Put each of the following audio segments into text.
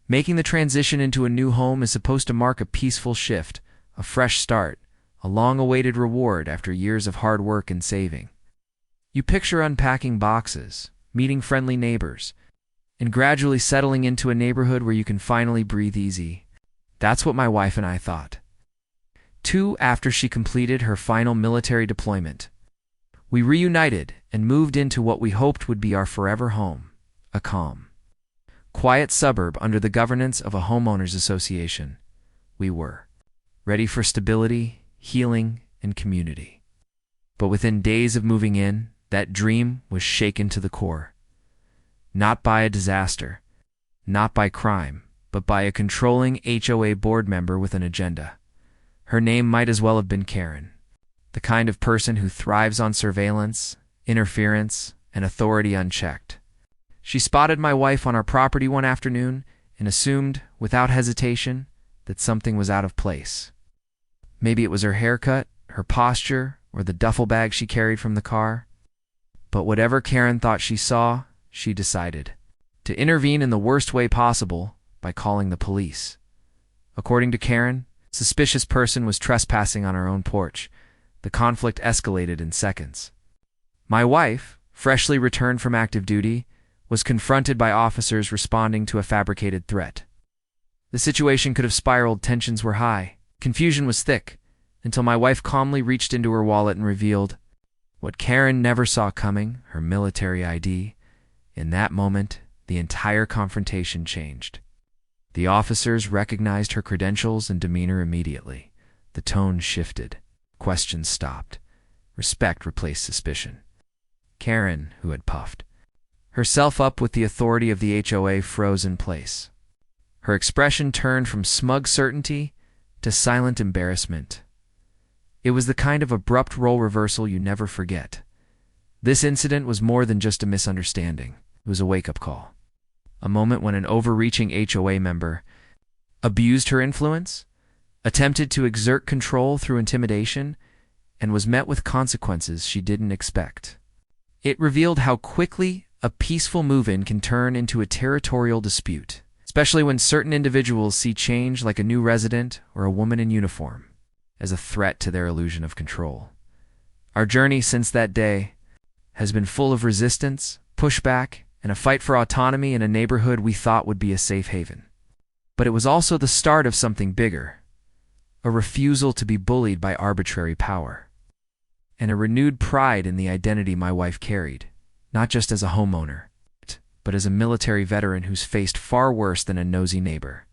Making the transition into a new home is supposed to mark a peaceful shift, a fresh start, a long-awaited reward after years of hard work and saving. You picture unpacking boxes, meeting friendly neighbors, and gradually settling into a neighborhood where you can finally breathe easy. That's what my wife and I thought. 2 after she completed her final military deployment. We reunited and moved into what we hoped would be our forever home, a calm, quiet suburb under the governance of a homeowners association. We were ready for stability, healing, and community. But within days of moving in, that dream was shaken to the core. Not by a disaster, not by crime, but by a controlling HOA board member with an agenda. Her name might as well have been Karen, the kind of person who thrives on surveillance, interference, and authority unchecked. She spotted my wife on our property one afternoon and assumed, without hesitation, that something was out of place. Maybe it was her haircut, her posture, or the duffel bag she carried from the car. But whatever Karen thought she saw, she decided to intervene in the worst way possible by calling the police. According to Karen, a suspicious person was trespassing on our own porch. The conflict escalated in seconds. My wife, freshly returned from active duty, was confronted by officers responding to a fabricated threat. The situation could have spiraled, tensions were high, confusion was thick, until my wife calmly reached into her wallet and revealed what Karen never saw coming, her military ID. In that moment, the entire confrontation changed. The officers recognized her credentials and demeanor immediately. The tone shifted. Questions stopped. Respect replaced suspicion. Karen, who had puffed herself up with the authority of the HOA, froze in place. Her expression turned from smug certainty to silent embarrassment. It was the kind of abrupt role reversal you never forget. This incident was more than just a misunderstanding. It was a wake-up call. A moment when an overreaching HOA member abused her influence, attempted to exert control through intimidation, and was met with consequences she didn't expect. It revealed how quickly a peaceful move-in can turn into a territorial dispute, especially when certain individuals see change, like a new resident or a woman in uniform, as a threat to their illusion of control. Our journey since that day has been full of resistance, pushback, and a fight for autonomy in a neighborhood we thought would be a safe haven. But it was also the start of something bigger, a refusal to be bullied by arbitrary power, and a renewed pride in the identity my wife carried, not just as a homeowner, but as a military veteran who's faced far worse than a nosy neighbor,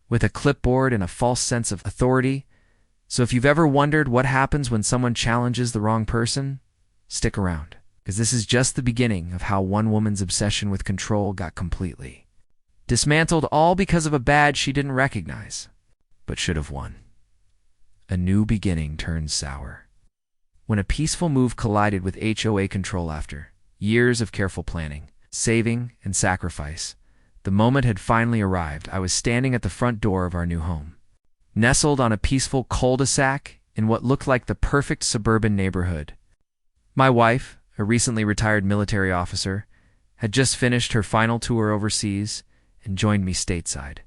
with a clipboard and a false sense of authority. So if you've ever wondered what happens when someone challenges the wrong person, stick around, because this is just the beginning of how one woman's obsession with control got completely dismantled, all because of a badge she didn't recognize, but should have won. A new beginning turned sour when a peaceful move collided with HOA control after years of careful planning, saving, and sacrifice. The moment had finally arrived. I was standing at the front door of our new home, nestled on a peaceful cul-de-sac in what looked like the perfect suburban neighborhood. My wife, a recently retired military officer, had just finished her final tour overseas and joined me stateside.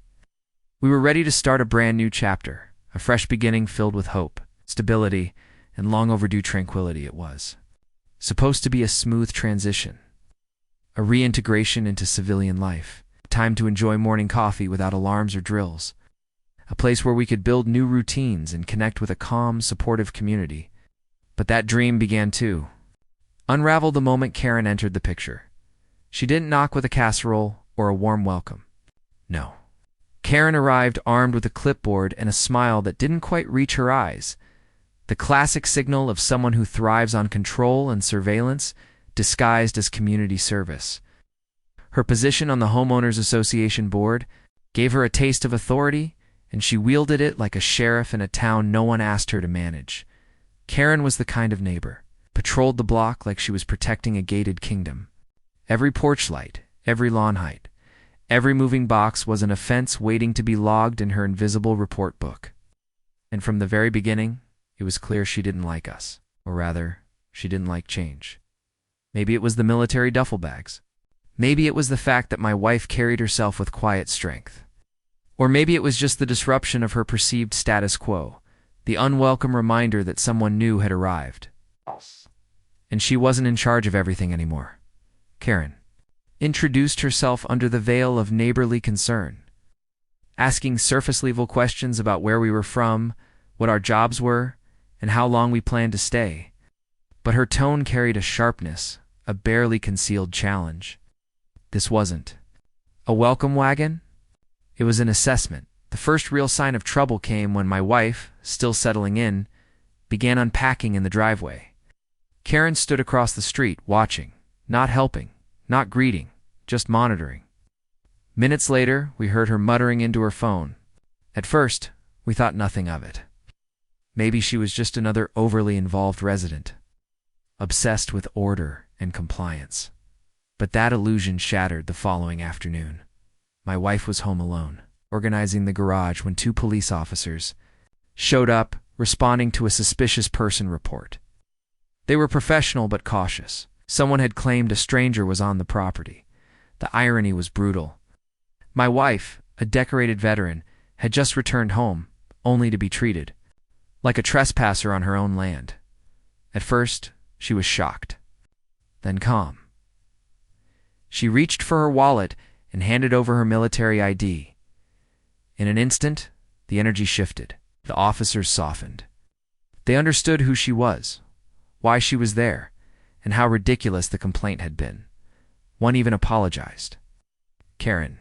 We were ready to start a brand new chapter, a fresh beginning filled with hope, stability, and long overdue tranquility. It was supposed to be a smooth transition, a reintegration into civilian life, time to enjoy morning coffee without alarms or drills, a place where we could build new routines and connect with a calm, supportive community. But that dream began to unravel the moment Karen entered the picture. She didn't knock with a casserole or a warm welcome. No. Karen arrived armed with a clipboard and a smile that didn't quite reach her eyes, the classic signal of someone who thrives on control and surveillance disguised as community service. Her position on the Homeowners Association board gave her a taste of authority, and she wielded it like a sheriff in a town no one asked her to manage. Karen was the kind of neighbor, patrolled the block like she was protecting a gated kingdom. Every porch light, every lawn height, every moving box was an offense waiting to be logged in her invisible report book. And from the very beginning, it was clear she didn't like us, or rather, she didn't like change. Maybe it was the military duffel bags. Maybe it was the fact that my wife carried herself with quiet strength. Or maybe it was just the disruption of her perceived status quo, the unwelcome reminder that someone new had arrived. And she wasn't in charge of everything anymore. Karen introduced herself under the veil of neighborly concern, asking surface-level questions about where we were from, what our jobs were, and how long we planned to stay. But her tone carried a sharpness, a barely concealed challenge. This wasn't a welcome wagon. It was an assessment. The first real sign of trouble came when my wife, still settling in, began unpacking in the driveway. Karen stood across the street, watching, not helping, not greeting, just monitoring. Minutes later, we heard her muttering into her phone. At first, we thought nothing of it. Maybe she was just another overly involved resident, obsessed with order and compliance. But that illusion shattered the following afternoon. My wife was home alone, organizing the garage when 2 police officers showed up, responding to a suspicious person report. They were professional but cautious. Someone had claimed a stranger was on the property. The irony was brutal. My wife, a decorated veteran, had just returned home, only to be treated like a trespasser on her own land. At first, she was shocked, then calm. She reached for her wallet and handed over her military ID. In an instant, the energy shifted. The officers softened. They understood who she was, why she was there, and how ridiculous the complaint had been. One even apologized. Karen,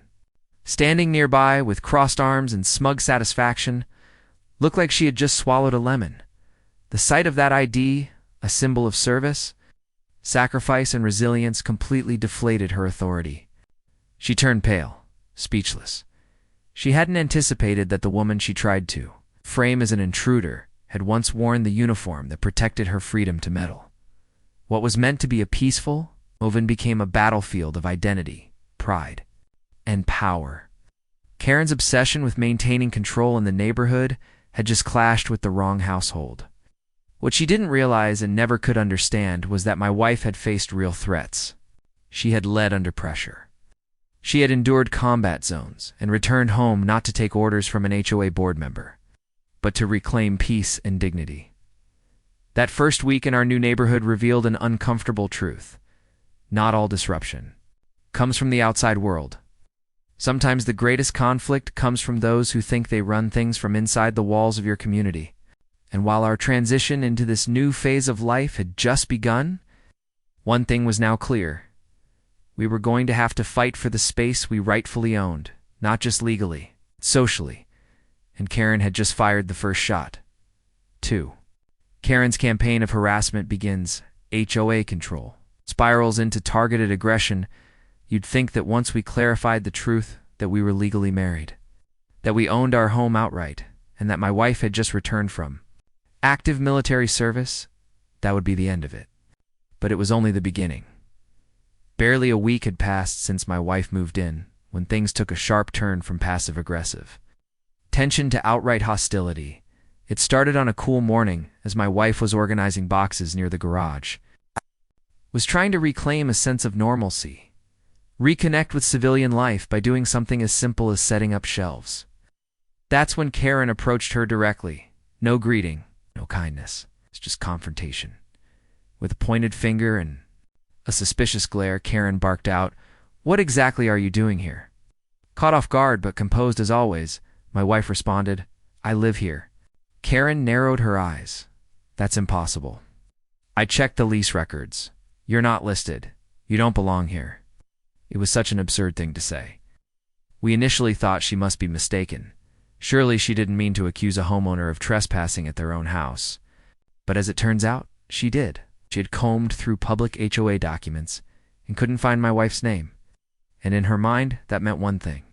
standing nearby with crossed arms and smug satisfaction, looked like she had just swallowed a lemon. The sight of that ID, a symbol of service, sacrifice, and resilience, completely deflated her authority. She turned pale, speechless. She hadn't anticipated that the woman she tried to frame as an intruder had once worn the uniform that protected her freedom to meddle. What was meant to be a peaceful moment became a battlefield of identity, pride, and power. Karen's obsession with maintaining control in the neighborhood had just clashed with the wrong household. What she didn't realize and never could understand was that my wife had faced real threats. She had led under pressure. She had endured combat zones and returned home not to take orders from an HOA board member, but to reclaim peace and dignity. That first week in our new neighborhood revealed an uncomfortable truth. Not all disruption comes from the outside world. Sometimes the greatest conflict comes from those who think they run things from inside the walls of your community. And while our transition into this new phase of life had just begun, one thing was now clear. We were going to have to fight for the space we rightfully owned, not just legally, socially. And Karen had just fired the first shot. 2. Karen's campaign of harassment begins. HOA control spirals into targeted aggression. You'd think that once we clarified the truth that we were legally married, that we owned our home outright, and that my wife had just returned from active military service, that would be the end of it. But it was only the beginning. Barely a week had passed since my wife moved in, when things took a sharp turn from passive-aggressive tension to outright hostility. It started on a cool morning as my wife was organizing boxes near the garage. Was trying to reclaim a sense of normalcy, reconnect with civilian life by doing something as simple as setting up shelves. That's when Karen approached her directly. No greeting, no kindness. It's just confrontation. With a pointed finger and a suspicious glare, Karen barked out, "What exactly are you doing here?" Caught off guard but composed as always, my wife responded, "I live here." Karen narrowed her eyes. "That's impossible. I checked the lease records. You're not listed. You don't belong here." It was such an absurd thing to say. We initially thought she must be mistaken. Surely she didn't mean to accuse a homeowner of trespassing at their own house. But as it turns out, she did. She had combed through public HOA documents and couldn't find my wife's name. And in her mind, that meant one thing.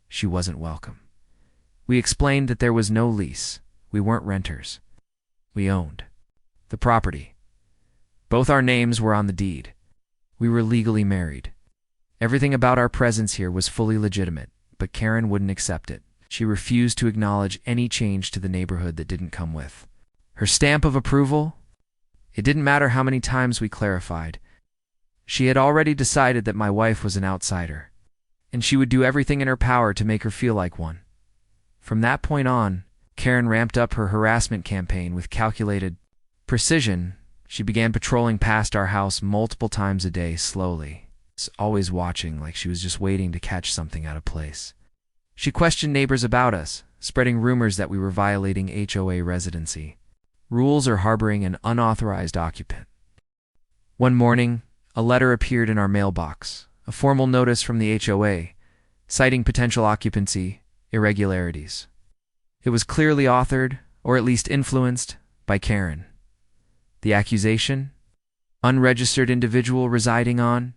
She wasn't welcome. We explained that there was no lease. We weren't renters. We owned the property. Both our names were on the deed. We were legally married. Everything about our presence here was fully legitimate, but Karen wouldn't accept it. She refused to acknowledge any change to the neighborhood that didn't come with her stamp of approval. It didn't matter how many times we clarified. She had already decided that my wife was an outsider, and she would do everything in her power to make her feel like one. From that point on, Karen ramped up her harassment campaign with calculated precision. She began patrolling past our house multiple times a day slowly, always watching like she was just waiting to catch something out of place. She questioned neighbors about us, spreading rumors that we were violating HOA residency rules or harboring an unauthorized occupant. One morning, a letter appeared in our mailbox, a formal notice from the HOA, citing potential occupancy irregularities. It was clearly authored, or at least influenced, by Karen. The accusation? Unregistered individual residing on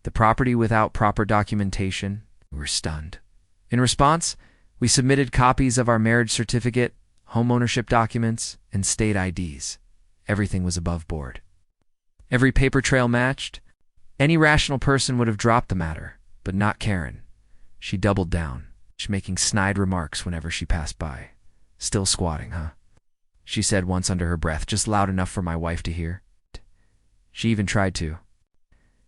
the property without proper documentation. We were stunned. In response, we submitted copies of our marriage certificate, homeownership documents, and state IDs. Everything was above board. Every paper trail matched. Any rational person would have dropped the matter, but not Karen. She doubled down, making snide remarks whenever she passed by. "Still squatting, huh?" she said once under her breath, just loud enough for my wife to hear. She even tried to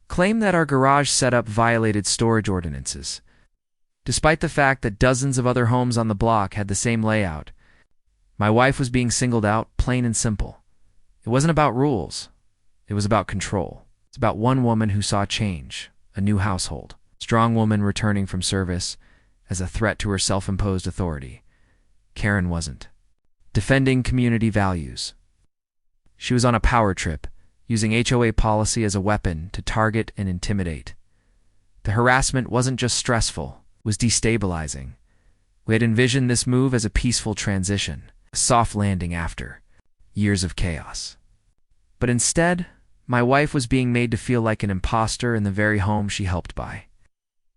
claim that our garage setup violated storage ordinances, despite the fact that dozens of other homes on the block had the same layout. My wife was being singled out, plain and simple. It wasn't about rules. It was about control. It's about one woman who saw change, a new household, strong woman returning from service as a threat to her self-imposed authority. Karen wasn't. Defending community values. She was on a power trip, using HOA policy as a weapon to target and intimidate. The harassment wasn't just stressful, it was destabilizing. We had envisioned this move as a peaceful transition, a soft landing after years of chaos. But instead, my wife was being made to feel like an imposter in the very home she helped buy.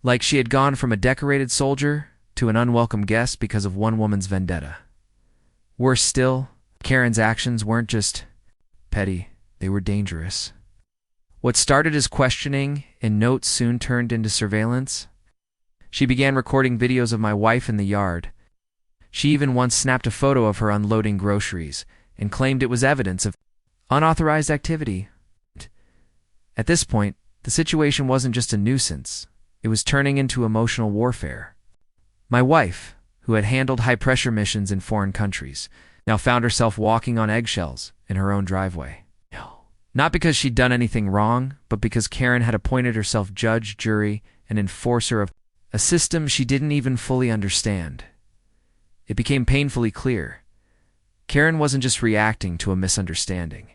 Like she had gone from a decorated soldier to an unwelcome guest because of one woman's vendetta. Worse still, Karen's actions weren't just petty, they were dangerous. What started as questioning and notes soon turned into surveillance. She began recording videos of my wife in the yard. She even once snapped a photo of her unloading groceries and claimed it was evidence of unauthorized activity. At this point, the situation wasn't just a nuisance. It was turning into emotional warfare. My wife, who had handled high-pressure missions in foreign countries, now found herself walking on eggshells in her own driveway. Not because she'd done anything wrong, but because Karen had appointed herself judge, jury, and enforcer of a system she didn't even fully understand. It became painfully clear. Karen wasn't just reacting to a misunderstanding.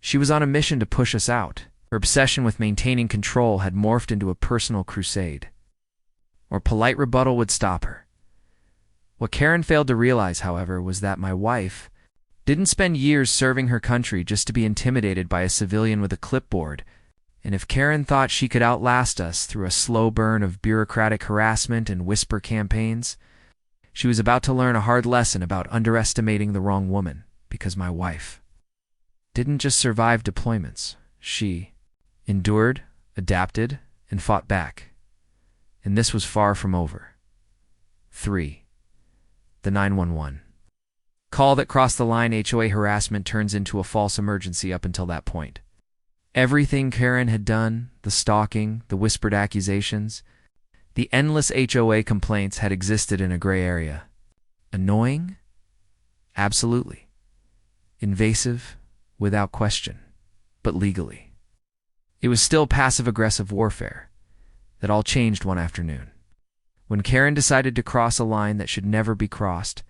She was on a mission to push us out. Her obsession with maintaining control had morphed into a personal crusade. Or polite rebuttal would stop her. What Karen failed to realize, however, was that my wife didn't spend years serving her country just to be intimidated by a civilian with a clipboard. And if Karen thought she could outlast us through a slow burn of bureaucratic harassment and whisper campaigns, she was about to learn a hard lesson about underestimating the wrong woman, because my wife didn't just survive deployments. She endured, adapted, and fought back. And this was far from over. 3. The 911 call that crossed the line. HOA harassment turns into a false emergency up until that point. Everything Karen had done, the stalking, the whispered accusations, the endless HOA complaints had existed in a gray area. Annoying? Absolutely. Invasive? Without question. But legally. It was still passive-aggressive warfare. That all changed one afternoon. When Karen decided to cross a line that should never be crossed,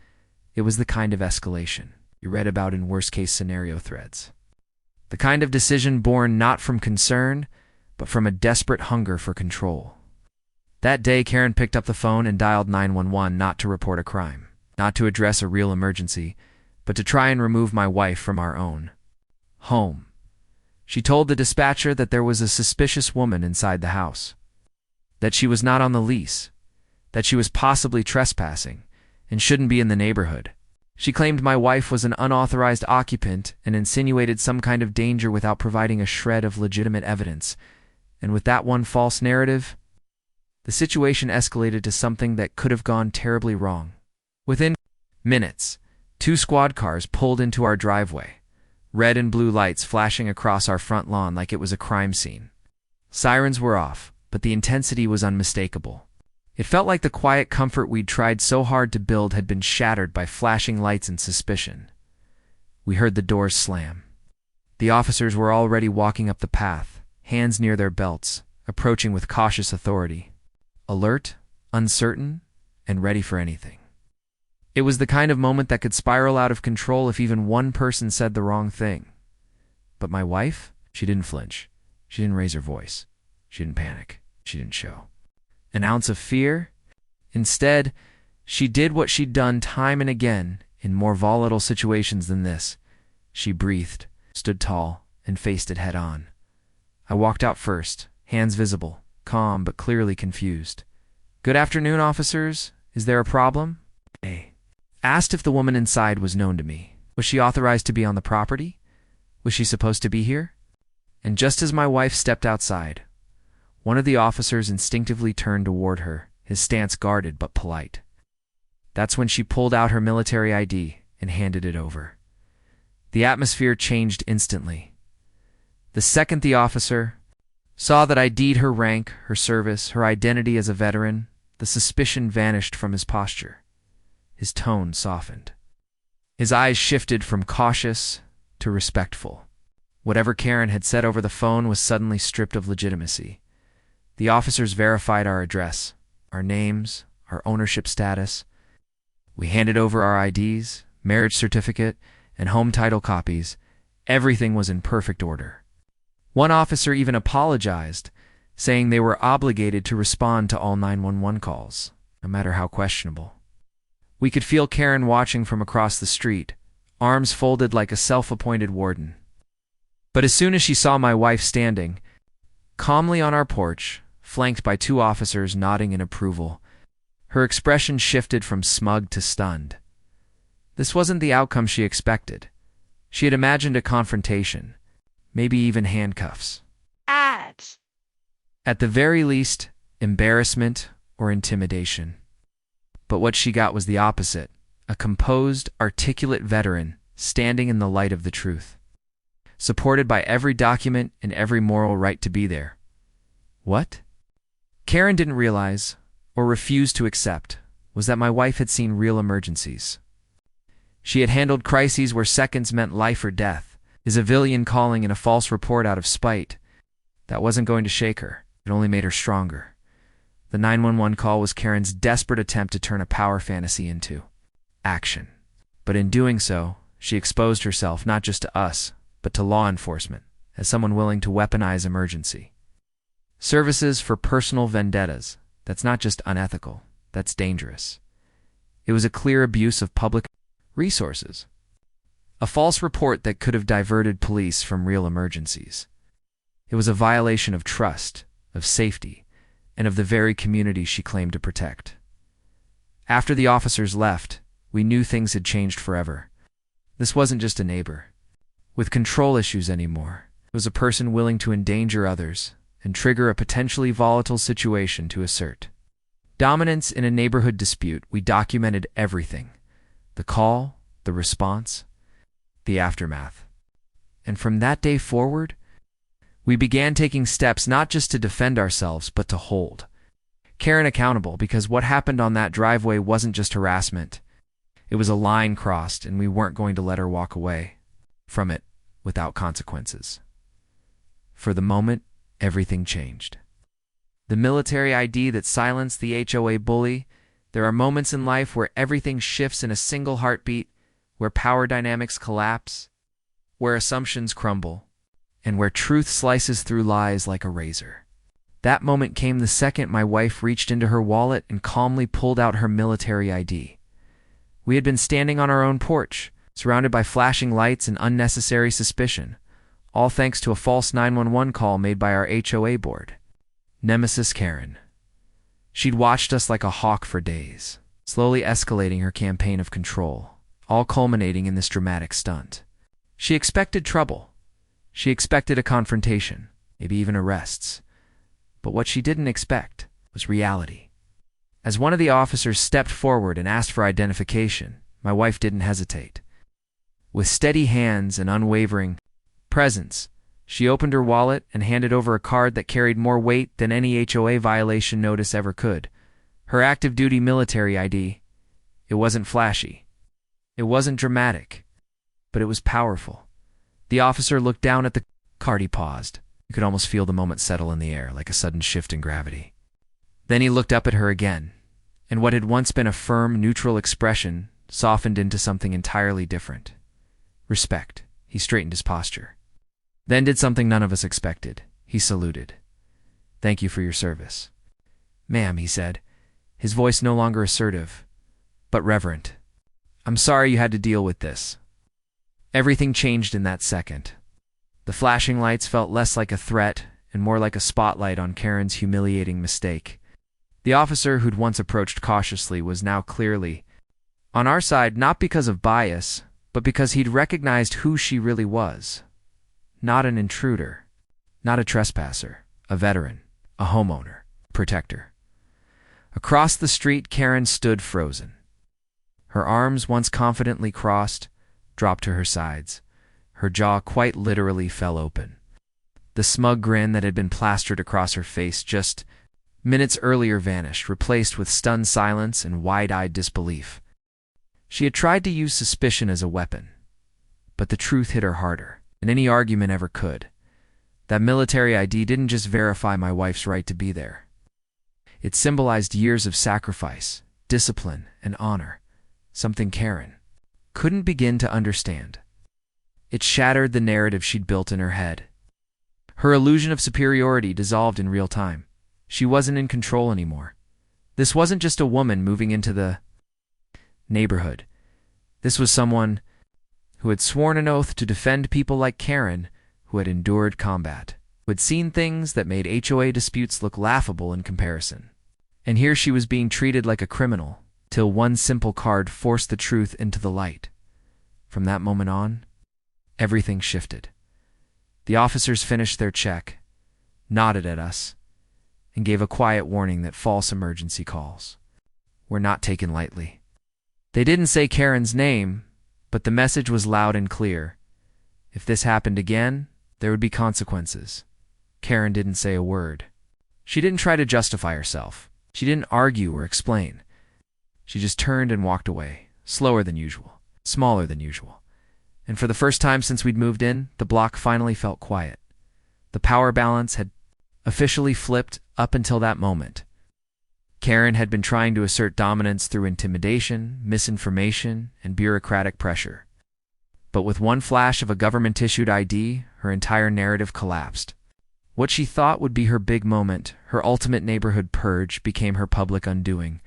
it was the kind of escalation you read about in worst-case scenario threads. The kind of decision born not from concern, but from a desperate hunger for control. That day, Karen picked up the phone and dialed 911 not to report a crime, not to address a real emergency, but to try and remove my wife from our own home. She told the dispatcher that there was a suspicious woman inside the house, that she was not on the lease, that she was possibly trespassing and shouldn't be in the neighborhood. She claimed my wife was an unauthorized occupant and insinuated some kind of danger without providing a shred of legitimate evidence. And with that one false narrative, the situation escalated to something that could have gone terribly wrong. Within minutes, 2 squad cars pulled into our driveway, red and blue lights flashing across our front lawn like it was a crime scene. Sirens were off, but the intensity was unmistakable. It felt like the quiet comfort we'd tried so hard to build had been shattered by flashing lights and suspicion. We heard the doors slam. The officers were already walking up the path, hands near their belts, approaching with cautious authority. Alert, uncertain, and ready for anything. It was the kind of moment that could spiral out of control if even one person said the wrong thing. But my wife, she didn't flinch. She didn't raise her voice. She didn't panic. She didn't show an ounce of fear. Instead, she did what she'd done time and again in more volatile situations than this. She breathed, stood tall, and faced it head on. I walked out first, hands visible, calm but clearly confused. "Good afternoon, officers. Is there a problem?" I asked if the woman inside was known to me. Was she authorized to be on the property? Was she supposed to be here? And just as my wife stepped outside, one of the officers instinctively turned toward her, his stance guarded but polite. That's when she pulled out her military ID and handed it over. The atmosphere changed instantly. The second the officer saw that ID'd her rank, her service, her identity as a veteran, the suspicion vanished from his posture. His tone softened. His eyes shifted from cautious to respectful. Whatever Karen had said over the phone was suddenly stripped of legitimacy. The officers verified our address, our names, our ownership status. We handed over our IDs, marriage certificate, and home title copies. Everything was in perfect order. One officer even apologized, saying they were obligated to respond to all 911 calls, no matter how questionable. We could feel Karen watching from across the street, arms folded like a self-appointed warden. But as soon as she saw my wife standing calmly on our porch, flanked by two officers nodding in approval, her expression shifted from smug to stunned. This wasn't the outcome she expected. She had imagined a confrontation, maybe even handcuffs. Ads. At the very least, embarrassment or intimidation. But what she got was the opposite, a composed, articulate veteran standing in the light of the truth, supported by every document and every moral right to be there. What Karen didn't realize, or refused to accept, was that my wife had seen real emergencies. She had handled crises where seconds meant life or death, a civilian calling in a false report out of spite. That wasn't going to shake her. It only made her stronger. The 911 call was Karen's desperate attempt to turn a power fantasy into action. But in doing so, she exposed herself not just to us, but to law enforcement, as someone willing to weaponize emergency services for personal vendettas. That's not just unethical, that's dangerous. It was a clear abuse of public resources. A false report that could have diverted police from real emergencies. It was a violation of trust, of safety, and of the very community she claimed to protect. After the officers left, we knew things had changed forever. This wasn't just a neighbor with control issues anymore. It was a person willing to endanger others and trigger a potentially volatile situation to assert dominance in a neighborhood dispute. We documented everything: the call, the response, the aftermath. And from that day forward, we began taking steps not just to defend ourselves, but to hold Karen accountable, because what happened on that driveway wasn't just harassment. It was a line crossed, and we weren't going to let her walk away from it without consequences. For the moment, everything changed. The military ID that silenced the HOA bully. There are moments in life where everything shifts in a single heartbeat, where power dynamics collapse, where assumptions crumble, and where truth slices through lies like a razor. That moment came the second my wife reached into her wallet and calmly pulled out her military ID. We had been standing on our own porch, surrounded by flashing lights and unnecessary suspicion, all thanks to a false 911 call made by our HOA board. Nemesis Karen. She'd watched us like a hawk for days, slowly escalating her campaign of control, all culminating in this dramatic stunt. She expected trouble. She expected a confrontation, maybe even arrests. But what she didn't expect was reality. As one of the officers stepped forward and asked for identification, my wife didn't hesitate. With steady hands and unwavering presence, she opened her wallet and handed over a card that carried more weight than any HOA violation notice ever could: Her active duty military ID. It wasn't flashy. It wasn't dramatic. But it was powerful. The officer looked down at the card. He paused. You could almost feel the moment settle in the air, like a sudden shift in gravity. Then he looked up at her again, and what had once been a firm, neutral expression softened into something entirely different. Respect. He straightened his posture. Then did something none of us expected. He saluted. Thank you for your service. Ma'am, he said, his voice no longer assertive, but reverent. I'm sorry you had to deal with this. Everything changed in that second. The flashing lights felt less like a threat and more like a spotlight on Karen's humiliating mistake. The officer who'd once approached cautiously was now clearly on our side, not because of bias, but because he'd recognized who she really was. Not an intruder, not a trespasser, a veteran, a homeowner, protector. Across the street, Karen stood frozen. Her arms, once confidently crossed, dropped to her sides. Her jaw quite literally fell open. The smug grin that had been plastered across her face just minutes earlier vanished, replaced with stunned silence and wide-eyed disbelief. She had tried to use suspicion as a weapon, but the truth hit her harder than any argument ever could. That military ID didn't just verify my wife's right to be there. It symbolized years of sacrifice, discipline, and honor, something Karen couldn't begin to understand. It shattered the narrative she'd built in her head. Her illusion of superiority dissolved in real time. She wasn't in control anymore. This wasn't just a woman moving into the neighborhood. This was someone who had sworn an oath to defend people like Karen, who had endured combat, who had seen things that made HOA disputes look laughable in comparison. And here she was being treated like a criminal, till one simple card forced the truth into the light. From that moment on, everything shifted. The officers finished their check, nodded at us, and gave a quiet warning that false emergency calls were not taken lightly. They didn't say Karen's name, but the message was loud and clear. If this happened again, there would be consequences. Karen didn't say a word. She didn't try to justify herself. She didn't argue or explain. She just turned and walked away, slower than usual, smaller than usual. And for the first time since we'd moved in, the block finally felt quiet. The power balance had officially flipped up until that moment. Karen had been trying to assert dominance through intimidation, misinformation, and bureaucratic pressure. But with one flash of a government-issued ID, her entire narrative collapsed. What she thought would be her big moment, her ultimate neighborhood purge, became her public undoing.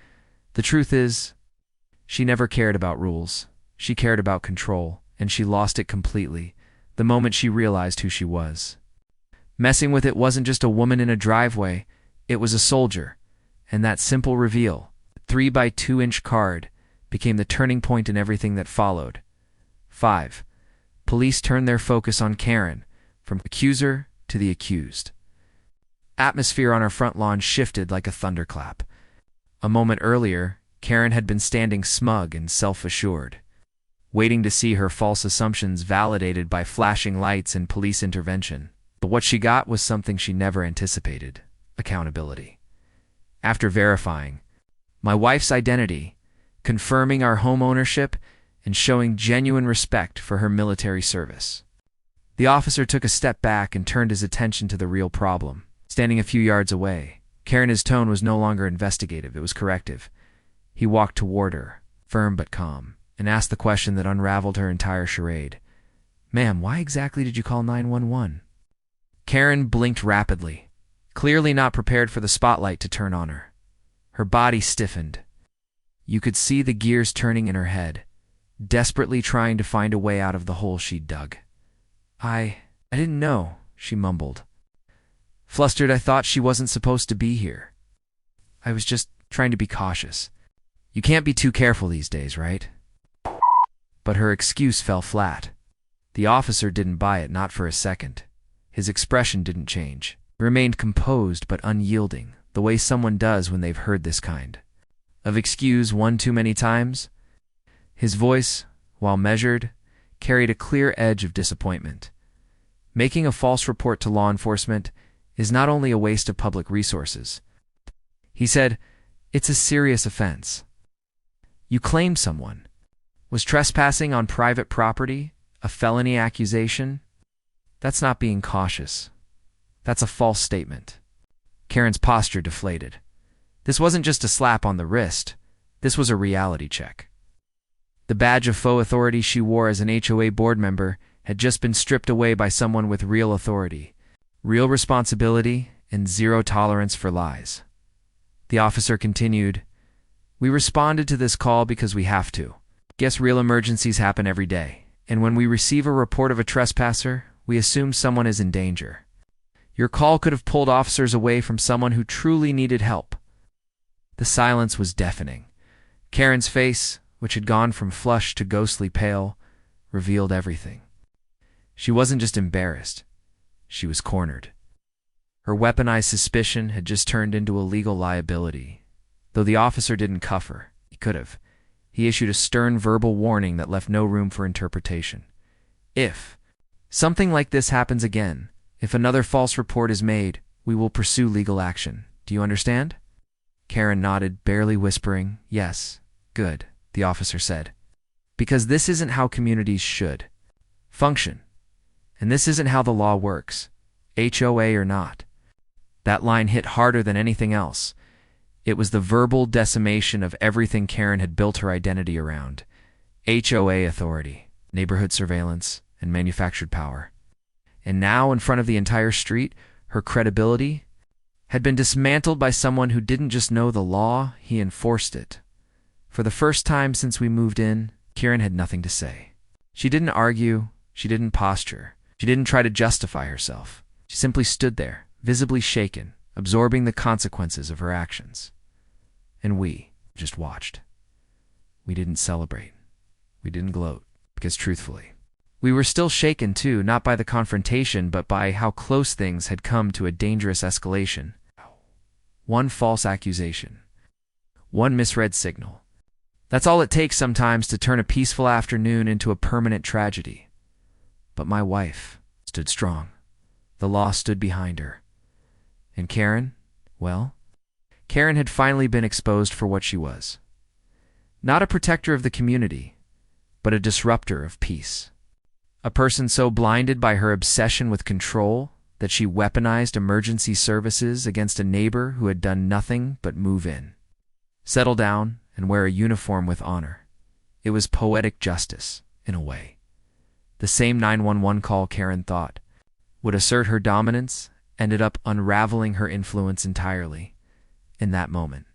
The truth is, she never cared about rules. She cared about control, and she lost it completely the moment she realized who she was. Messing with it wasn't just a woman in a driveway, it was a soldier. And that simple reveal, 3 by 2-inch card, became the turning point in everything that followed. 5. Police turned their focus on Karen, from accuser to the accused. Atmosphere on our front lawn shifted like a thunderclap. A moment earlier, Karen had been standing smug and self-assured, waiting to see her false assumptions validated by flashing lights and police intervention. But what she got was something she never anticipated: accountability. After verifying my wife's identity, confirming our home ownership, and showing genuine respect for her military service, the officer took a step back and turned his attention to the real problem. Standing a few yards away, Karen's tone was no longer investigative, it was corrective. He walked toward her, firm but calm, and asked the question that unraveled her entire charade. Ma'am, why exactly did you call 911? Karen blinked rapidly, clearly not prepared for the spotlight to turn on her. Her body stiffened. You could see the gears turning in her head, desperately trying to find a way out of the hole she'd dug. I didn't know, she mumbled. Flustered, I thought she wasn't supposed to be here. I was just trying to be cautious. You can't be too careful these days, right? But her excuse fell flat. The officer didn't buy it, not for a second. His expression didn't change. He remained composed but unyielding, the way someone does when they've heard this kind of excuse one too many times. His voice, while measured, carried a clear edge of disappointment. Making a false report to law enforcement is not only a waste of public resources. He said, It's a serious offense. You claimed someone. Was trespassing on private property a felony accusation? That's not being cautious. That's a false statement. Karen's posture deflated. This wasn't just a slap on the wrist. This was a reality check. The badge of faux authority she wore as an HOA board member had just been stripped away by someone with real authority, real responsibility, and zero tolerance for lies. The officer continued, "We responded to this call because we have to. Guess real emergencies happen every day, and when we receive a report of a trespasser, we assume someone is in danger. Your call could have pulled officers away from someone who truly needed help." The silence was deafening. Karen's face, which had gone from flushed to ghostly pale, revealed everything. She wasn't just embarrassed. She was cornered. Her weaponized suspicion had just turned into a legal liability. Though the officer didn't cuff her, he could have. He issued a stern verbal warning that left no room for interpretation. If something like this happens again, if another false report is made, we will pursue legal action. Do you understand? Karen nodded, barely whispering, "Yes, good," the officer said. "Because this isn't how communities should function. And this isn't how the law works, HOA or not." That line hit harder than anything else. It was the verbal decimation of everything Karen had built her identity around. HOA authority, neighborhood surveillance, and manufactured power. And now, in front of the entire street, her credibility had been dismantled by someone who didn't just know the law, he enforced it. For the first time since we moved in, Karen had nothing to say. She didn't argue, she didn't posture, she didn't try to justify herself. She simply stood there, visibly shaken, absorbing the consequences of her actions. And we just watched. We didn't celebrate. We didn't gloat, because truthfully, we were still shaken too, not by the confrontation, but by how close things had come to a dangerous escalation. One false accusation. One misread signal. That's all it takes sometimes to turn a peaceful afternoon into a permanent tragedy. But my wife stood strong. The law stood behind her. And Karen? Well, Karen had finally been exposed for what she was. Not a protector of the community, but a disruptor of peace. A person so blinded by her obsession with control that she weaponized emergency services against a neighbor who had done nothing but move in, settle down, and wear a uniform with honor. It was poetic justice, in a way. The same 911 call Karen thought would assert her dominance ended up unraveling her influence entirely in that moment.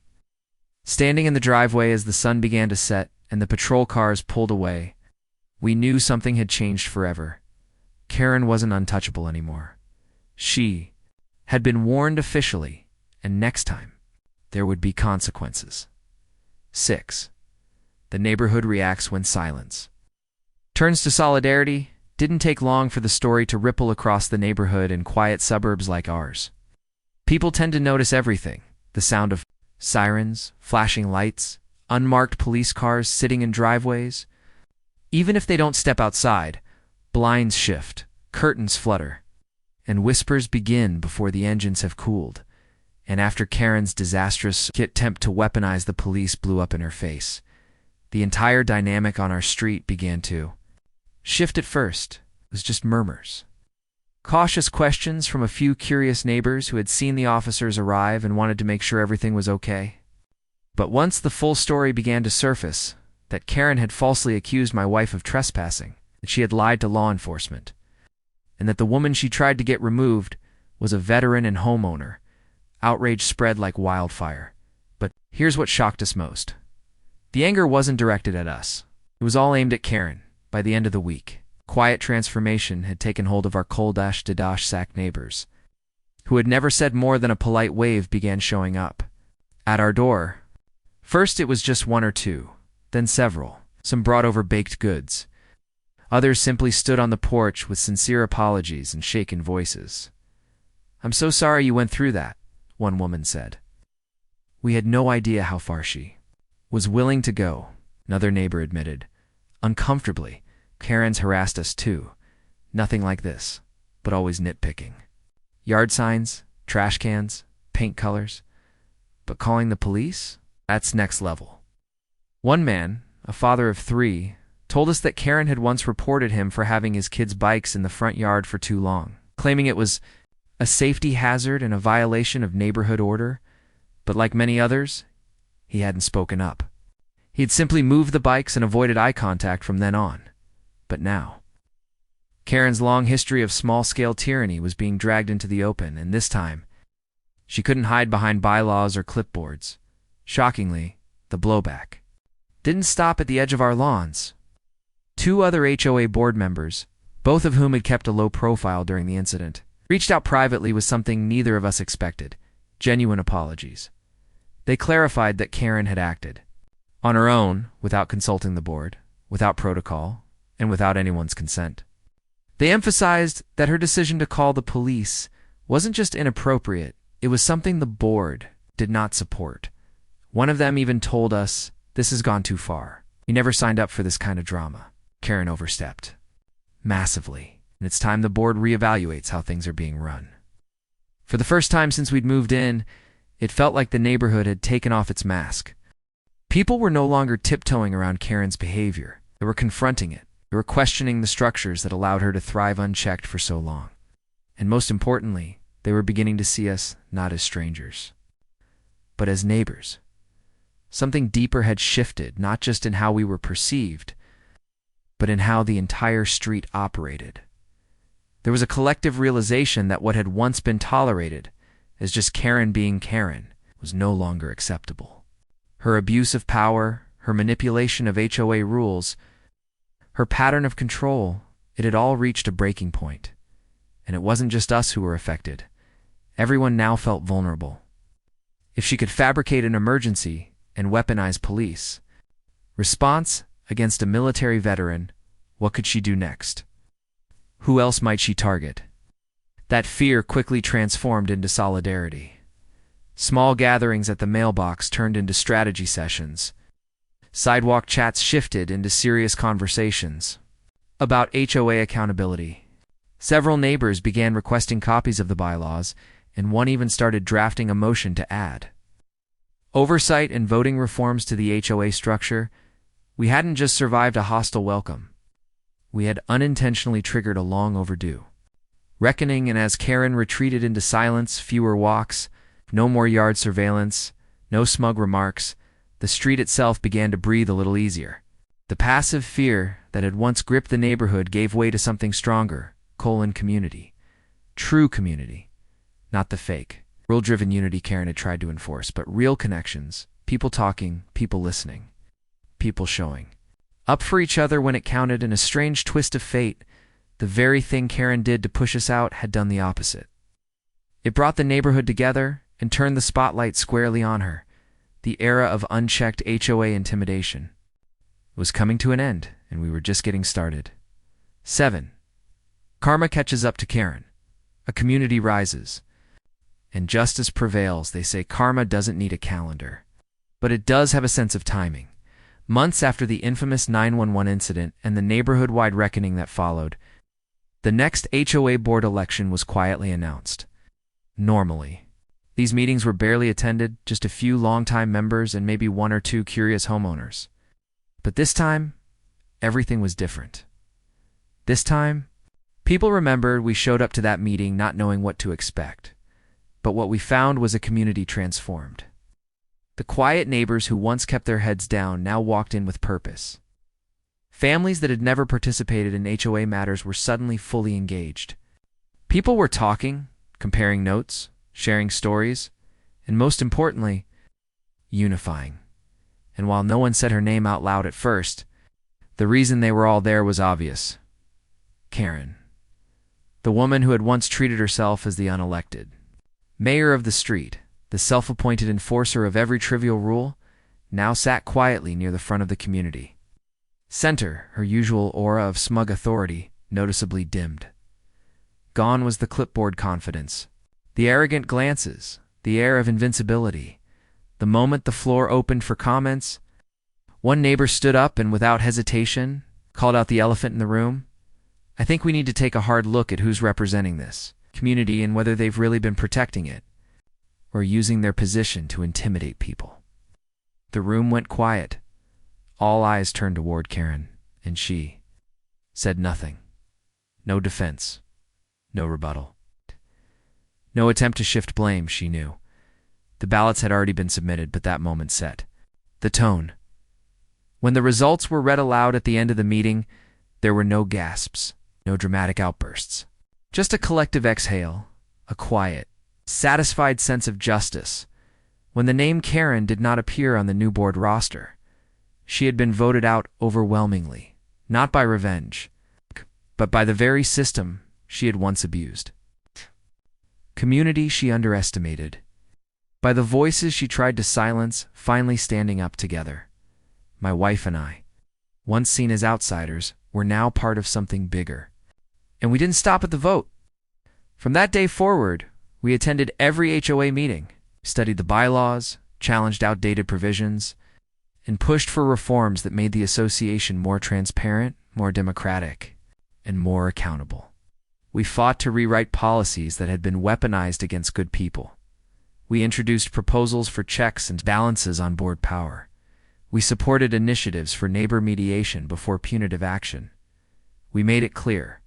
Standing in the driveway as the sun began to set and the patrol cars pulled away, we knew something had changed forever. Karen wasn't untouchable anymore. She had been warned officially, and next time, there would be consequences. 6. The neighborhood reacts when silence turns to solidarity. Didn't take long for the story to ripple across the neighborhood in quiet suburbs like ours. People tend to notice everything: the sound of sirens, flashing lights, unmarked police cars sitting in driveways. Even if they don't step outside, blinds shift, curtains flutter, and whispers begin before the engines have cooled. And after Karen's disastrous attempt to weaponize the police blew up in her face, the entire dynamic on our street began to shift. At first, it was just murmurs. Cautious questions from a few curious neighbors who had seen the officers arrive and wanted to make sure everything was okay. But once the full story began to surface, that Karen had falsely accused my wife of trespassing, that she had lied to law enforcement, and that the woman she tried to get removed was a veteran and homeowner, outrage spread like wildfire. But here's what shocked us most. The anger wasn't directed at us. It was all aimed at Karen. By the end of the week, quiet transformation had taken hold of our cold-sack neighbors, who had never said more than a polite wave, began showing up at our door. First it was just one or two, then several. Some brought over baked goods. Others simply stood on the porch with sincere apologies and shaken voices. "I'm so sorry you went through that," one woman said. "We had no idea how far she was willing to go," another neighbor admitted. Uncomfortably, Karen's harassed us too. Nothing like this, but always nitpicking. Yard signs, trash cans, paint colors. But calling the police? That's next level. One man, a father of 3, told us that Karen had once reported him for having his kids' bikes in the front yard for too long, claiming it was a safety hazard and a violation of neighborhood order, but like many others, he hadn't spoken up. He had simply moved the bikes and avoided eye contact from then on. But now, Karen's long history of small-scale tyranny was being dragged into the open, and this time, she couldn't hide behind bylaws or clipboards. Shockingly, the blowback didn't stop at the edge of our lawns. 2 other HOA board members, both of whom had kept a low profile during the incident, reached out privately with something neither of us expected: genuine apologies. They clarified that Karen had acted on her own, without consulting the board, without protocol, and without anyone's consent. They emphasized that her decision to call the police wasn't just inappropriate, it was something the board did not support. One of them even told us, "This has gone too far. You never signed up for this kind of drama." Karen overstepped massively, and it's time the board reevaluates how things are being run. For the first time since we'd moved in, it felt like the neighborhood had taken off its mask. People were no longer tiptoeing around Karen's behavior. They were confronting it. They were questioning the structures that allowed her to thrive unchecked for so long. And most importantly, they were beginning to see us not as strangers, but as neighbors. Something deeper had shifted, not just in how we were perceived, but in how the entire street operated. There was a collective realization that what had once been tolerated as just Karen being Karen was no longer acceptable. Her abuse of power, her manipulation of HOA rules, her pattern of control, it had all reached a breaking point. And it wasn't just us who were affected. Everyone now felt vulnerable. If she could fabricate an emergency and weaponize police response against a military veteran, what could she do next? Who else might she target? That fear quickly transformed into solidarity. Small gatherings at the mailbox turned into strategy sessions. Sidewalk chats shifted into serious conversations about HOA accountability. Several neighbors began requesting copies of the bylaws, and one even started drafting a motion to add oversight and voting reforms to the HOA structure. We hadn't just survived a hostile welcome. We had unintentionally triggered a long overdue reckoning, and as Karen retreated into silence, fewer walks, no more yard surveillance, no smug remarks, the street itself began to breathe a little easier. The passive fear that had once gripped the neighborhood gave way to something stronger: community. True community. Not the fake, rule-driven unity Karen had tried to enforce, but real connections, people talking, people listening, people showing up for each other when it counted. In a strange twist of fate, the very thing Karen did to push us out had done the opposite. It brought the neighborhood together and turned the spotlight squarely on her. The era of unchecked HOA intimidation was coming to an end, and we were just getting started. 7. Karma catches up to Karen. A community rises. And justice prevails. They say karma doesn't need a calendar, but it does have a sense of timing. Months after the infamous 911 incident and the neighborhood-wide reckoning that followed, the next HOA board election was quietly announced. Normally, these meetings were barely attended, just a few longtime members and maybe 1 or 2 curious homeowners. But this time, everything was different. This time, people remembered we showed up to that meeting not knowing what to expect. But what we found was a community transformed. The quiet neighbors who once kept their heads down now walked in with purpose. Families that had never participated in HOA matters were suddenly fully engaged. People were talking, comparing notes, sharing stories, and most importantly, unifying. And while no one said her name out loud at first, the reason they were all there was obvious. Karen, the woman who had once treated herself as the unelected mayor of the street, the self-appointed enforcer of every trivial rule, now sat quietly near the front of the community. Center, her usual aura of smug authority noticeably dimmed. Gone was the clipboard confidence, the arrogant glances, the air of invincibility. The moment the floor opened for comments, one neighbor stood up and without hesitation called out the elephant in the room. I think we need to take a hard look at who's representing this community and whether they've really been protecting it or using their position to intimidate people. The room went quiet. All eyes turned toward Karen, and she said nothing. No defense. No rebuttal. No attempt to shift blame, she knew. The ballots had already been submitted, but that moment set the tone. When the results were read aloud at the end of the meeting, there were no gasps, no dramatic outbursts. Just a collective exhale, a quiet, satisfied sense of justice. When the name Karen did not appear on the new board roster, she had been voted out overwhelmingly, not by revenge, but by the very system she had once abused. Community she underestimated, by the voices she tried to silence finally standing up together. My wife and I, once seen as outsiders, were now part of something bigger. And we didn't stop at the vote. From that day forward, we attended every HOA meeting, studied the bylaws, challenged outdated provisions, and pushed for reforms that made the association more transparent, more democratic, and more accountable. We fought to rewrite policies that had been weaponized against good people. We introduced proposals for checks and balances on board power. We supported initiatives for neighbor mediation before punitive action. We made it clear: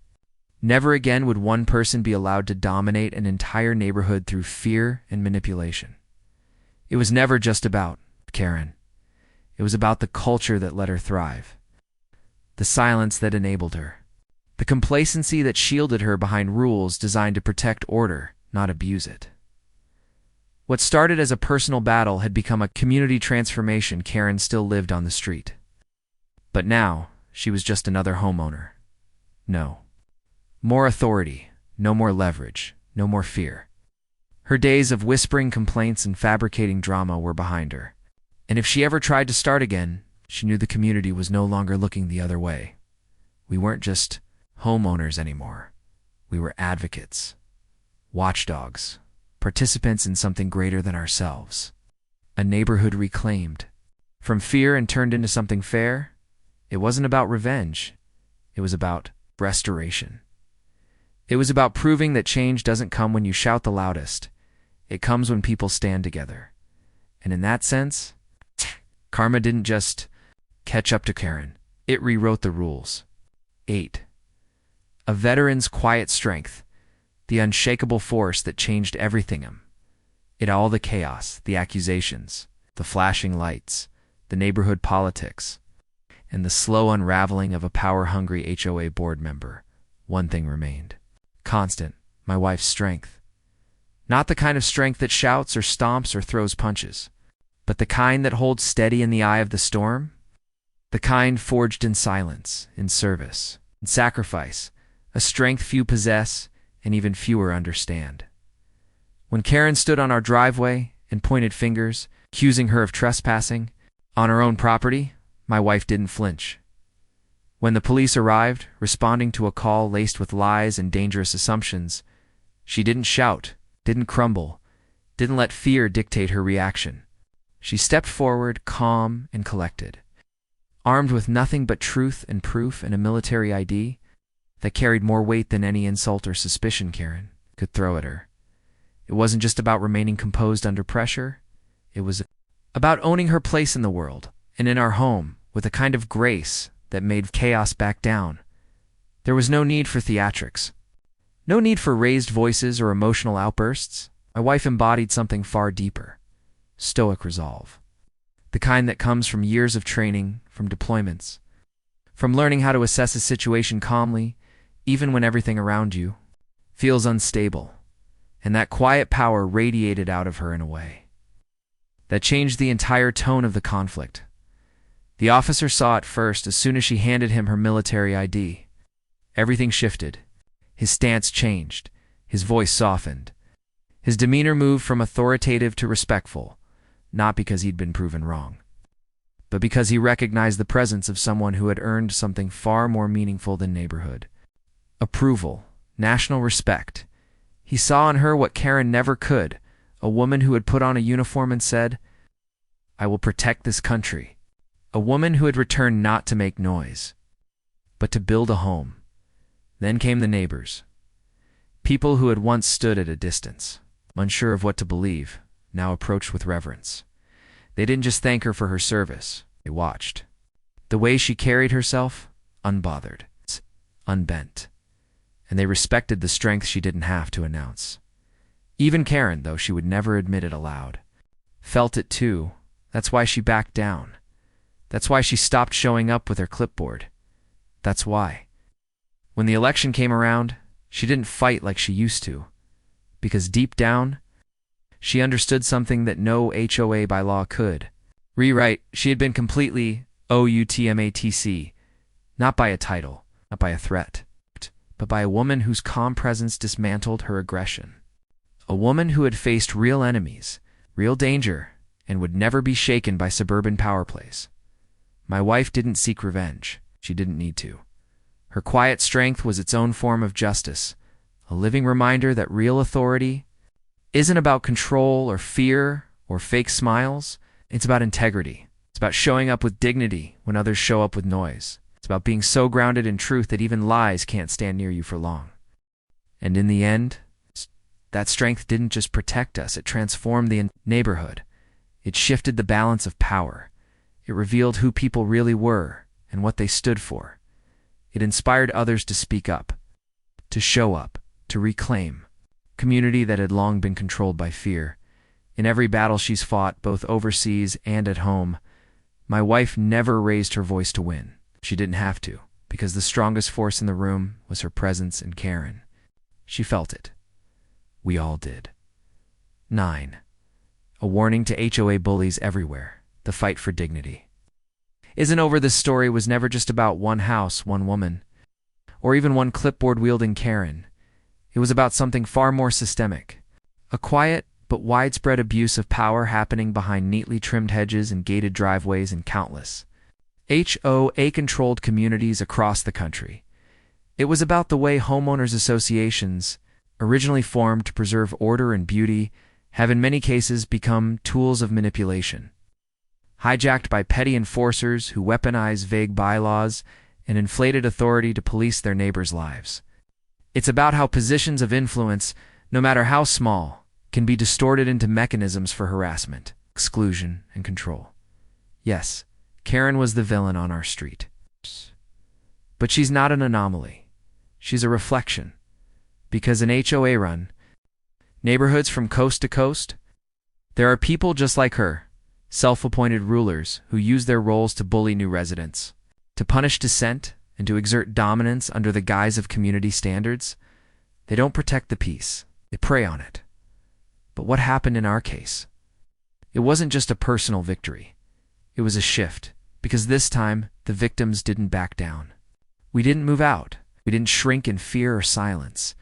never again would one person be allowed to dominate an entire neighborhood through fear and manipulation. It was never just about Karen. It was about the culture that let her thrive, the silence that enabled her, the complacency that shielded her behind rules designed to protect order, not abuse it. What started as a personal battle had become a community transformation. Karen still lived on the street. But now, she was just another homeowner. No more authority, no more leverage, no more fear. Her days of whispering complaints and fabricating drama were behind her. And if she ever tried to start again, she knew the community was no longer looking the other way. We weren't just homeowners anymore. We were advocates, watchdogs, participants in something greater than ourselves. A neighborhood reclaimed. From fear and turned into something fair. It wasn't about revenge. It was about restoration. It was about proving that change doesn't come when you shout the loudest. It comes when people stand together. And in that sense, karma didn't just catch up to Karen. It rewrote the rules. 8. A veteran's quiet strength. The unshakable force that changed everything. It all the chaos, the accusations, the flashing lights, the neighborhood politics, and the slow unraveling of a power-hungry HOA board member. One thing remained. Constant, my wife's strength. Not the kind of strength that shouts or stomps or throws punches, but the kind that holds steady in the eye of the storm. The kind forged in silence, in service, in sacrifice, a strength few possess and even fewer understand. When Karen stood on our driveway and pointed fingers, accusing her of trespassing on her own property, my wife didn't flinch. When the police arrived, responding to a call laced with lies and dangerous assumptions, she didn't shout, didn't crumble, didn't let fear dictate her reaction. She stepped forward, calm and collected, armed with nothing but truth and proof and a military ID that carried more weight than any insult or suspicion Karen could throw at her. It wasn't just about remaining composed under pressure. It was about owning her place in the world and in our home with a kind of grace that made chaos back down. There was no need for theatrics. No need for raised voices or emotional outbursts. My wife embodied something far deeper. Stoic resolve. The kind that comes from years of training, from deployments, from learning how to assess a situation calmly, even when everything around you feels unstable. And that quiet power radiated out of her in a way that changed the entire tone of the conflict. The officer saw it first as soon as she handed him her military ID. Everything shifted. His stance changed. His voice softened. His demeanor moved from authoritative to respectful, not because he'd been proven wrong, but because he recognized the presence of someone who had earned something far more meaningful than neighborhood. Approval, national respect. He saw in her what Karen never could, a woman who had put on a uniform and said, "I will protect this country." A woman who had returned not to make noise, but to build a home. Then came the neighbors. People who had once stood at a distance, unsure of what to believe, now approached with reverence. They didn't just thank her for her service, they watched. The way she carried herself, unbothered, unbent. And they respected the strength she didn't have to announce. Even Karen, though she would never admit it aloud, felt it too. That's why she backed down. That's why she stopped showing up with her clipboard. That's why. When the election came around, she didn't fight like she used to. Because deep down, she understood something that no HOA by law could. Rewrite, she had been completely outmatc, not by a title, not by a threat, but by a woman whose calm presence dismantled her aggression. A woman who had faced real enemies, real danger, and would never be shaken by suburban power plays. My wife didn't seek revenge. She didn't need to. Her quiet strength was its own form of justice, a living reminder that real authority isn't about control or fear or fake smiles. It's about integrity. It's about showing up with dignity when others show up with noise. It's about being so grounded in truth that even lies can't stand near you for long. And in the end, that strength didn't just protect us, it transformed the neighborhood. It shifted the balance of power. It revealed who people really were and what they stood for. It inspired others to speak up, to show up, to reclaim a community that had long been controlled by fear. In every battle she's fought, both overseas and at home, my wife never raised her voice to win. She didn't have to, because the strongest force in the room was her presence and Karen. She felt it. We all did. 9. A warning to HOA bullies everywhere. The fight for dignity isn't over. This story was never just about one house, one woman, or even one clipboard-wielding Karen. It was about something far more systemic. A quiet but widespread abuse of power happening behind neatly trimmed hedges and gated driveways in countless HOA-controlled communities across the country. It was about the way homeowners associations, originally formed to preserve order and beauty, have in many cases become tools of manipulation. Hijacked by petty enforcers who weaponize vague bylaws and inflated authority to police their neighbors' lives. It's about how positions of influence, no matter how small, can be distorted into mechanisms for harassment, exclusion, and control. Yes, Karen was the villain on our street. But she's not an anomaly. She's a reflection. Because in HOA-run neighborhoods from coast to coast, there are people just like her, self-appointed rulers who use their roles to bully new residents, to punish dissent, and to exert dominance under the guise of community standards. They don't protect the peace. They prey on it. But what happened in our case? It wasn't just a personal victory. It was a shift, because this time the victims didn't back down. We didn't move out. We didn't shrink in fear or silence.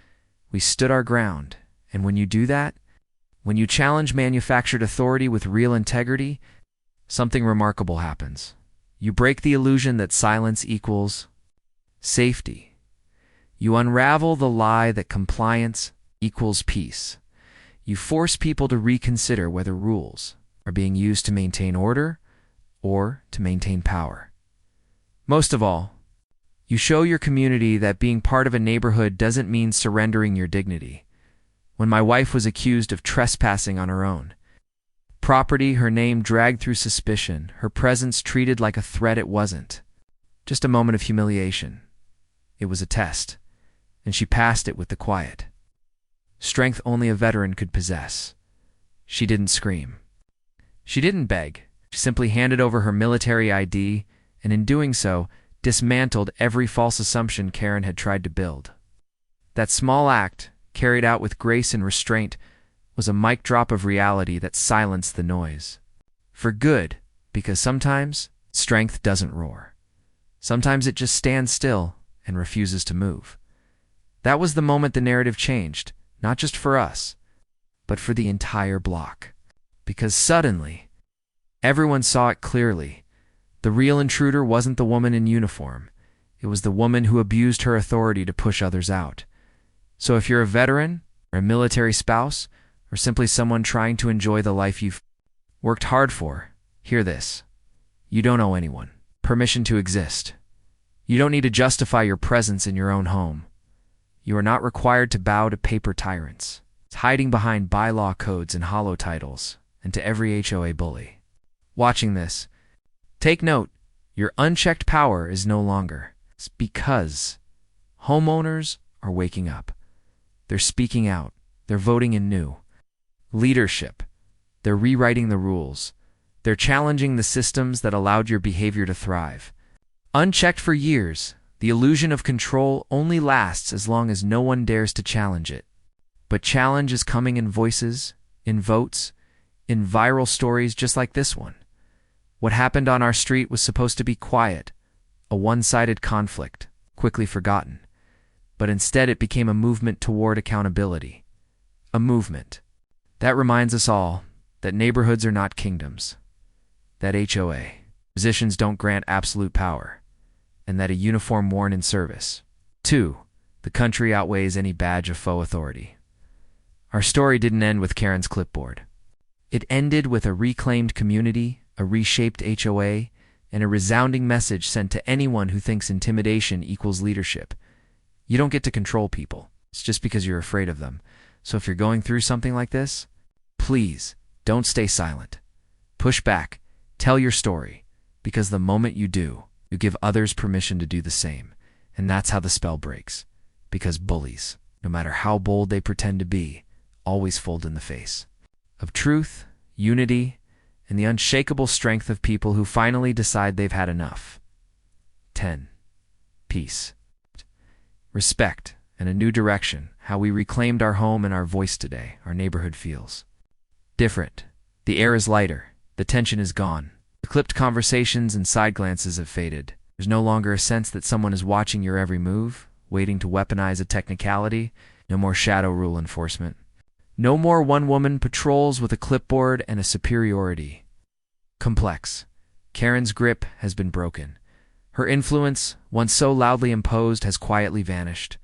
We stood our ground. And when you do that, when you challenge manufactured authority with real integrity, something remarkable happens. You break the illusion that silence equals safety. You unravel the lie that compliance equals peace. You force people to reconsider whether rules are being used to maintain order or to maintain power. Most of all, you show your community that being part of a neighborhood doesn't mean surrendering your dignity. When my wife was accused of trespassing on her own property, her name dragged through suspicion, her presence treated like a threat, it wasn't just a moment of humiliation. It was a test, and she passed it with the quiet strength only a veteran could possess. She didn't scream. She didn't beg. She simply handed over her military ID, and in doing so, dismantled every false assumption Karen had tried to build. That small act, carried out with grace and restraint, was a mic drop of reality that silenced the noise. For good, because sometimes strength doesn't roar. Sometimes it just stands still and refuses to move. That was the moment the narrative changed, not just for us, but for the entire block. Because suddenly, everyone saw it clearly. The real intruder wasn't the woman in uniform. It was the woman who abused her authority to push others out. So if you're a veteran, or a military spouse, or simply someone trying to enjoy the life you've worked hard for, hear this. You don't owe anyone permission to exist. You don't need to justify your presence in your own home. You are not required to bow to paper tyrants, hiding behind bylaw codes and hollow titles, and to every HOA bully. watching this, take note, your unchecked power is no longer. It's because homeowners are waking up. They're speaking out. They're voting in new leadership. They're rewriting the rules. They're challenging the systems that allowed your behavior to thrive. Unchecked for years, the illusion of control only lasts as long as no one dares to challenge it. But challenge is coming in voices, in votes, in viral stories just like this one. What happened on our street was supposed to be quiet, a one-sided conflict, quickly forgotten. But instead it became a movement toward accountability. A movement. That reminds us all that neighborhoods are not kingdoms. That HOA positions don't grant absolute power, and that a uniform worn in service. 2. The country outweighs any badge of faux authority. Our story didn't end with Karen's clipboard. It ended with a reclaimed community, a reshaped HOA, and a resounding message sent to anyone who thinks intimidation equals leadership. You don't get to control people. It's just because you're afraid of them. So if you're going through something like this, please don't stay silent. Push back. Tell your story. Because the moment you do, you give others permission to do the same. And that's how the spell breaks. Because bullies, no matter how bold they pretend to be, always fold in the face of truth, unity, and the unshakable strength of people who finally decide they've had enough. 10. Peace. Respect and a new direction. How we reclaimed our home and our voice today. Our neighborhood feels different. The air is lighter. The tension is gone. The clipped conversations and side glances have faded. There's no longer a sense that someone is watching your every move, waiting to weaponize a technicality. No more shadow rule enforcement. No more one-woman patrols with a clipboard and a superiority complex. Karen's grip has been broken. Her influence, once so loudly imposed, has quietly vanished.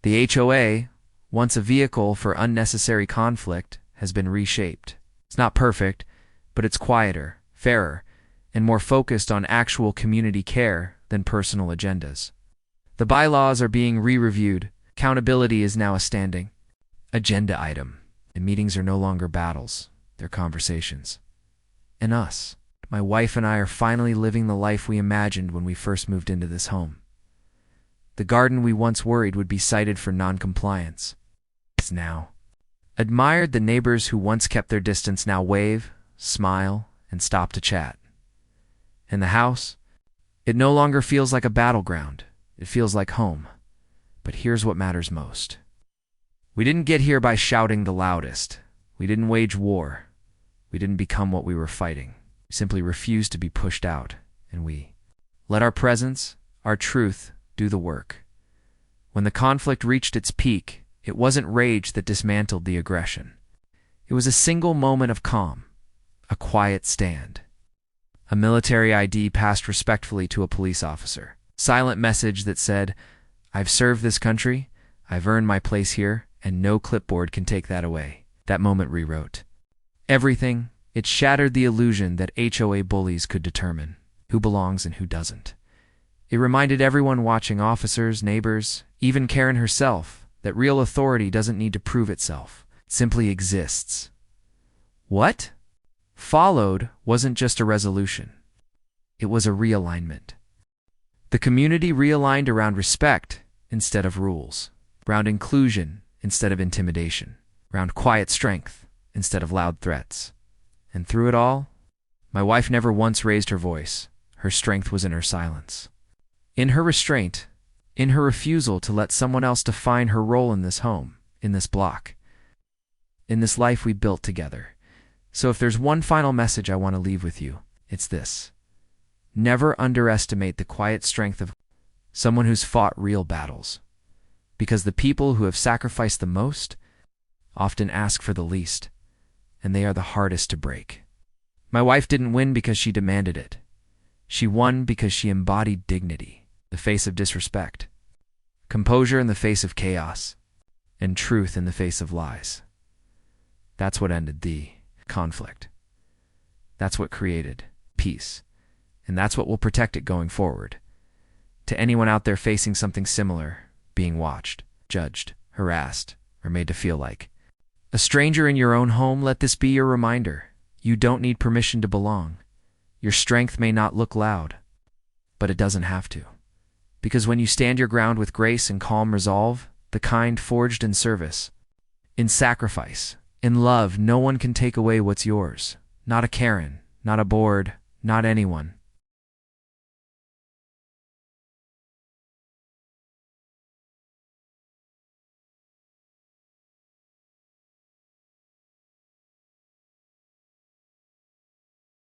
The HOA, once a vehicle for unnecessary conflict, has been reshaped. It's not perfect, but it's quieter, fairer, and more focused on actual community care than personal agendas. The bylaws are being re-reviewed. Accountability is now a standing agenda item. And meetings are no longer battles, they're conversations. And us, my wife and I, are finally living the life we imagined when we first moved into this home. The garden we once worried would be cited for non-compliance is now admired. The neighbors who once kept their distance now wave, smile, and stop to chat. And the house, it no longer feels like a battleground. It feels like home. But here's what matters most. We didn't get here by shouting the loudest. We didn't wage war. We didn't become what we were fighting. We simply refused to be pushed out, and we let our presence, our truth, do the work. When the conflict reached its peak, it wasn't rage that dismantled the aggression. It was a single moment of calm, a quiet stand. A military ID passed respectfully to a police officer. Silent message that said, "I've served this country, I've earned my place here, and no clipboard can take that away." That moment rewrote everything. It shattered the illusion that HOA bullies could determine who belongs and who doesn't. It reminded everyone watching, officers, neighbors, even Karen herself, that real authority doesn't need to prove itself. It simply exists. What followed wasn't just a resolution. It was a realignment. The community realigned around respect instead of rules, around inclusion instead of intimidation, around quiet strength instead of loud threats. And through it all, my wife never once raised her voice. Her strength was in her silence. In her restraint, in her refusal to let someone else define her role in this home, in this block, in this life we built together. So if there's one final message I want to leave with you, it's this. Never underestimate the quiet strength of someone who's fought real battles. Because the people who have sacrificed the most often ask for the least, and they are the hardest to break. My wife didn't win because she demanded it. She won because she embodied dignity, the face of disrespect, composure in the face of chaos, and truth in the face of lies. That's what ended the conflict. That's what created peace. And that's what will protect it going forward. To anyone out there facing something similar, being watched, judged, harassed, or made to feel like a stranger in your own home, let this be your reminder. You don't need permission to belong. Your strength may not look loud, but it doesn't have to. Because when you stand your ground with grace and calm resolve, the kind forged in service, in sacrifice, in love, no one can take away what's yours. Not a Karen, not a board, not anyone.